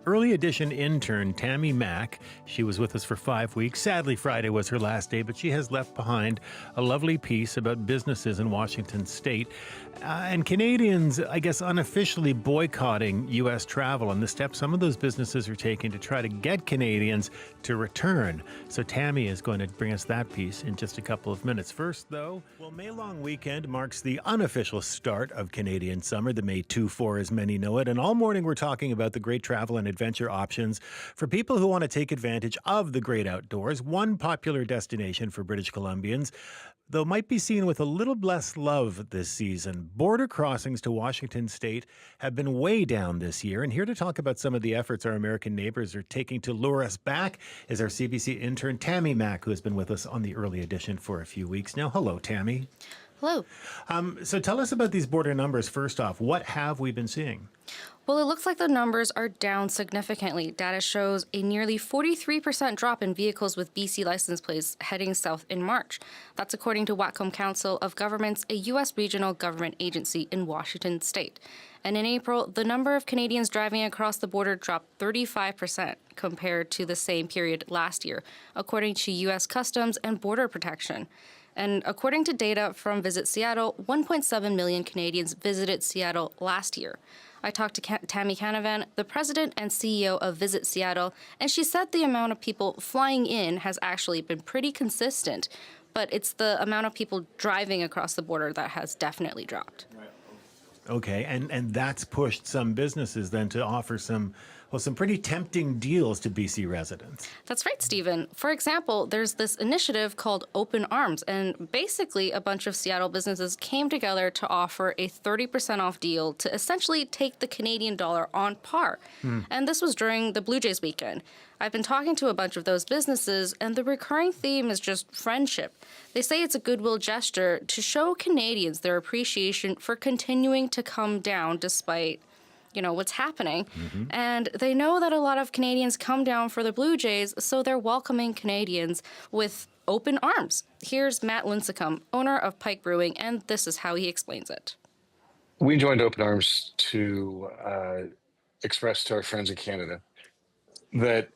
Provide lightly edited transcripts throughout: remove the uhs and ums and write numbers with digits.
Early Edition intern Tammy Mack. She was with us for 5 weeks. Sadly, Friday was her last day, but she has left behind a lovely piece about businesses in Washington state and Canadians, I guess, unofficially boycotting U.S. travel and the steps some of those businesses are taking to try to get Canadians to return. So Tammy is going to bring us that piece in just a couple of minutes. First, though, May Long Weekend marks the unofficial start of Canadian summer, the May 2-4 as many know it. And all morning we're talking about the great travel and adventure options for people who want to take advantage of the great outdoors. One popular destination for British Columbians, though might be seen with a little less love this season. Border crossings to Washington state have been way down this year. And here to talk about some of the efforts our American neighbors are taking to lure us back is our CBC intern, Tammy Mack, who has been with us on the Early Edition for a few weeks now. Hello, Tammy. Hello. So tell us about these border numbers first off. What have we been seeing? Well, it looks like the numbers are down significantly. Data shows a nearly 43% drop in vehicles with BC license plates heading south in March. That's according to Whatcom Council of Governments, a U.S. regional government agency in Washington state. And in April, the number of Canadians driving across the border dropped 35% compared to the same period last year, according to U.S. Customs and Border Protection. And according to data from Visit Seattle, 1.7 million Canadians visited Seattle last year. I talked to Tammy Canavan, the president and CEO of Visit Seattle, and she said the amount of people flying in has actually been pretty consistent, but it's the amount of people driving across the border that has definitely dropped. Okay, and that's pushed some businesses then to offer some pretty tempting deals to BC residents. That's right, Stephen. For example, there's this initiative called Open Arms, and basically a bunch of Seattle businesses came together to offer a 30% off deal to essentially take the Canadian dollar on par. And this was during the Blue Jays weekend. I've been talking to a bunch of those businesses, and the recurring theme is just friendship. They say it's a goodwill gesture to show Canadians their appreciation for continuing to come down despite what's happening. And they know that a lot of Canadians come down for the Blue Jays, so they're welcoming Canadians with open arms. Here's Matt Lincecum, owner of Pike Brewing, and this is how he explains it. We joined Open Arms to express to our friends in Canada that,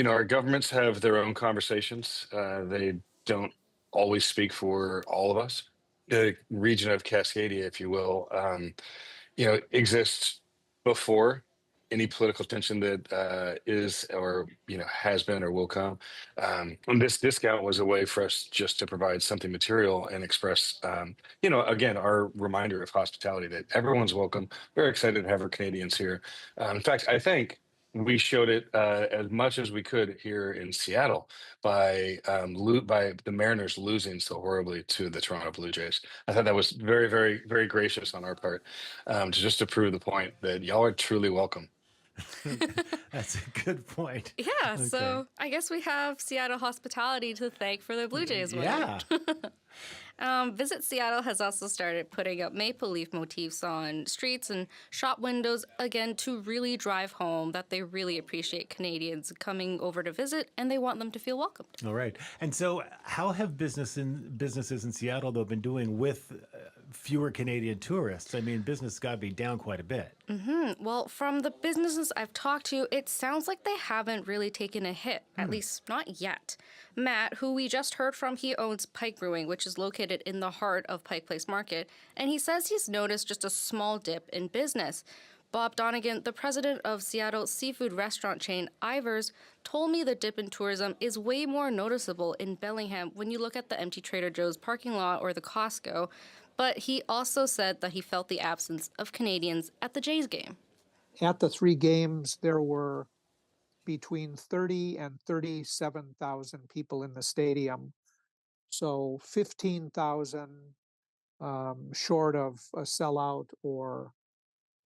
our governments have their own conversations. They don't always speak for all of us. The region of Cascadia, if you will, exists before any political tension that is or has been or will come. And this discount was a way for us just to provide something material and express, again, our reminder of hospitality that everyone's welcome. Very excited to have our Canadians here. In fact, I think we showed it as much as we could here in Seattle by the Mariners losing so horribly to the Toronto Blue Jays. I thought that was very, very, very gracious on our part, to prove the point that y'all are truly welcome. That's a good point. Yeah, okay. So I guess we have Seattle hospitality to thank for the Blue Jays win. Yeah. Visit Seattle has also started putting up maple leaf motifs on streets and shop windows, again, to really drive home that they really appreciate Canadians coming over to visit and they want them to feel welcomed. All right. And so how have businesses in Seattle, though, been doing with fewer Canadian tourists? I mean, business got to be down quite a bit. Well, from the businesses I've talked to, it sounds like they haven't really taken a hit, at least not yet. Matt, who we just heard from, he owns Pike Brewing, which is located in the heart of Pike Place Market, and he says he's noticed just a small dip in business. Bob Donegan, the president of Seattle seafood restaurant chain Ivers, told me the dip in tourism is way more noticeable in Bellingham when you look at the empty Trader Joe's parking lot or the Costco. But he also said that he felt the absence of Canadians at the Jays game. At the 3 games, there were between 30 and 37,000 people in the stadium. So 15,000 short of a sellout or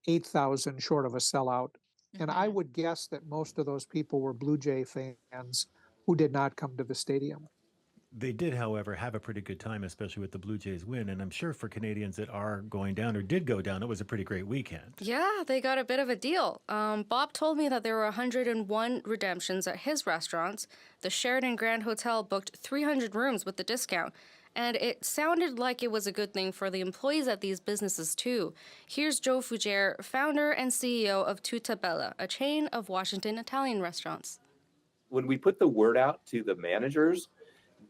8,000 short of a sellout. And I would guess that most of those people were Blue Jay fans who did not come to the stadium. They did, however, have a pretty good time, especially with the Blue Jays win. And I'm sure for Canadians that are going down or did go down, it was a pretty great weekend. Yeah, they got a bit of a deal. Bob told me that there were 101 redemptions at his restaurants. The Sheraton Grand Hotel booked 300 rooms with the discount. And it sounded like it was a good thing for the employees at these businesses, too. Here's Joe Fougere, founder and CEO of Tutta Bella, a chain of Washington Italian restaurants. When we put the word out to the managers,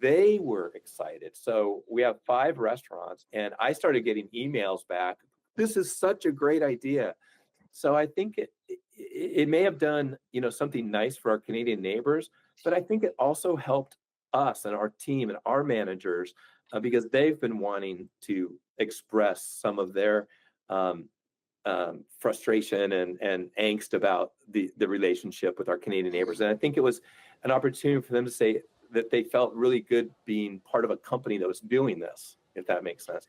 they were excited. So we have 5 restaurants, and I started getting emails back. This is such a great idea. So I think it may have done, something nice for our Canadian neighbors, but I think it also helped us and our team and our managers because they've been wanting to express some of their frustration and angst about the relationship with our Canadian neighbors. And I think it was an opportunity for them to say that they felt really good being part of a company that was doing this, if that makes sense.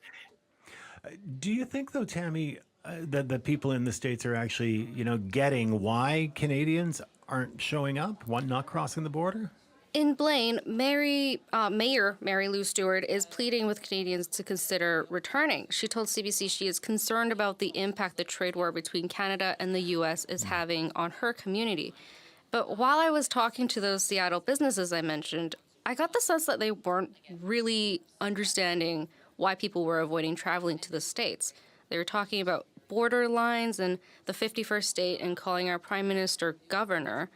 Do you think, though, Tammy, that the people in the States are actually, getting why Canadians aren't showing up, not crossing the border? In Blaine, Mayor Mary Lou Stewart is pleading with Canadians to consider returning. She told CBC she is concerned about the impact the trade war between Canada and the U.S. is having on her community. But while I was talking to those Seattle businesses I mentioned, I got the sense that they weren't really understanding why people were avoiding traveling to the States. They were talking about border lines and the 51st state and calling our prime minister governor.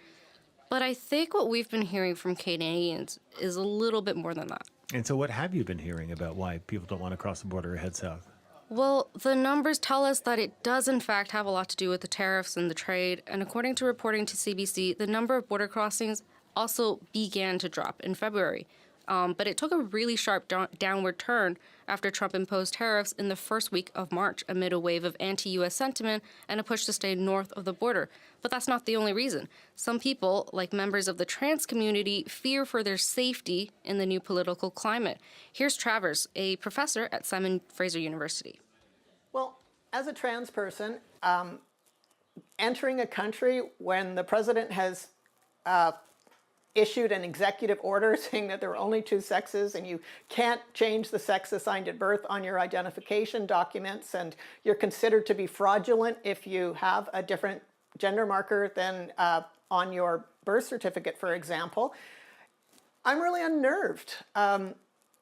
But I think what we've been hearing from Canadians is a little bit more than that. And so what have you been hearing about why people don't want to cross the border or head south? Well, the numbers tell us that it does, in fact, have a lot to do with the tariffs and the trade. And according to reporting to CBC, the number of border crossings also began to drop in February. But it took a really sharp downward turn after Trump imposed tariffs in the first week of March amid a wave of anti-U.S. sentiment and a push to stay north of the border. But that's not the only reason. Some people, like members of the trans community, fear for their safety in the new political climate. Here's Travers, a professor at Simon Fraser University. Well, as a trans person, entering a country when the president has issued an executive order saying that there are only 2 sexes and you can't change the sex assigned at birth on your identification documents, and you're considered to be fraudulent if you have a different gender marker than on your birth certificate, for example. I'm really unnerved.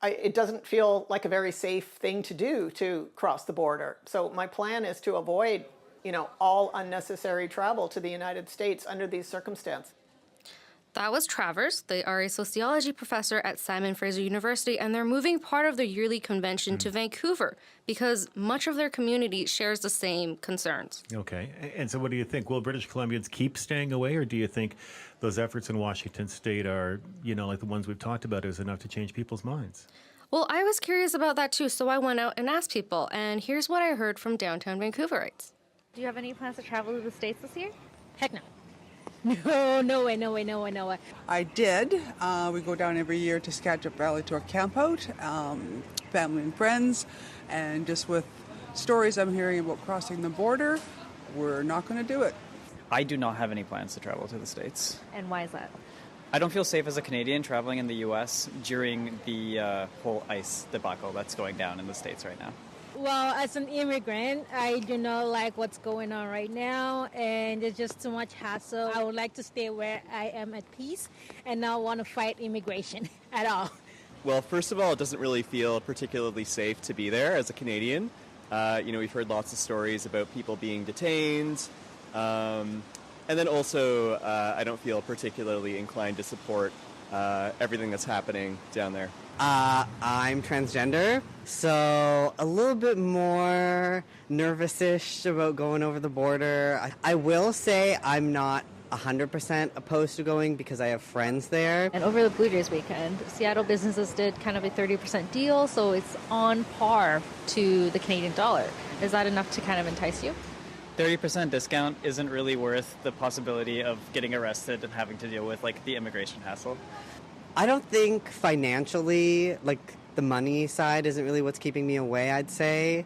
It doesn't feel like a very safe thing to do to cross the border. So my plan is to avoid, all unnecessary travel to the United States under these circumstances. That was Travers. They are a sociology professor at Simon Fraser University, and they're moving part of their yearly convention to Vancouver because much of their community shares the same concerns. Okay. And so what do you think? Will British Columbians keep staying away, or do you think those efforts in Washington state are, like the ones we've talked about, is enough to change people's minds? Well, I was curious about that too, so I went out and asked people, and here's what I heard from downtown Vancouverites. Do you have any plans to travel to the States this year? Heck no. No way. I did. We go down every year to Skagit Valley to a campout, family and friends, and just with stories I'm hearing about crossing the border, we're not going to do it. I do not have any plans to travel to the States. And why is that? I don't feel safe as a Canadian traveling in the U.S. during the whole ICE debacle that's going down in the States right now. Well, as an immigrant, I do not like what's going on right now, and there's just too much hassle. I would like to stay where I am at peace and not want to fight immigration at all. Well, first of all, it doesn't really feel particularly safe to be there as a Canadian. We've heard lots of stories about people being detained. And then also, I don't feel particularly inclined to support everything that's happening down there. I'm transgender, so a little bit more nervous-ish about going over the border. I will say I'm not 100% opposed to going because I have friends there. And over the Blue Jays weekend, Seattle businesses did kind of a 30% deal, so it's on par to the Canadian dollar. Is that enough to kind of entice you? 30% discount isn't really worth the possibility of getting arrested and having to deal with, the immigration hassle. I don't think financially, the money side isn't really what's keeping me away, I'd say.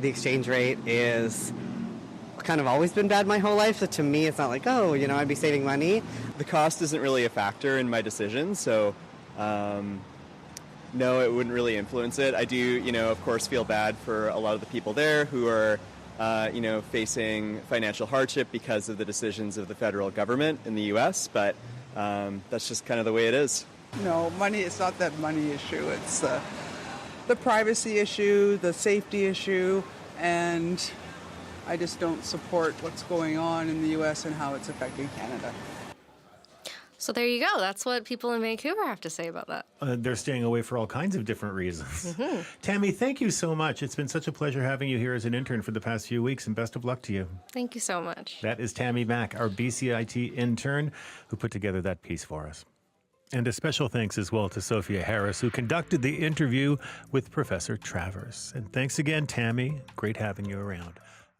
The exchange rate is kind of always been bad my whole life, so to me it's not I'd be saving money. The cost isn't really a factor in my decision, so no, it wouldn't really influence it. I do, of course, feel bad for a lot of the people there who are, facing financial hardship because of the decisions of the federal government in the U.S., but that's just kind of the way it is. No, money, it's not that money issue. It's the privacy issue, the safety issue, and I just don't support what's going on in the U.S. and how it's affecting Canada. So there you go. That's what people in Vancouver have to say about that. They're staying away for all kinds of different reasons. Tammy, thank you so much. It's been such a pleasure having you here as an intern for the past few weeks, and best of luck to you. Thank you so much. That is Tammy Mack, our BCIT intern, who put together that piece for us. And a special thanks as well to Sophia Harris, who conducted the interview with Professor Travers. And thanks again, Tammy. Great having you around.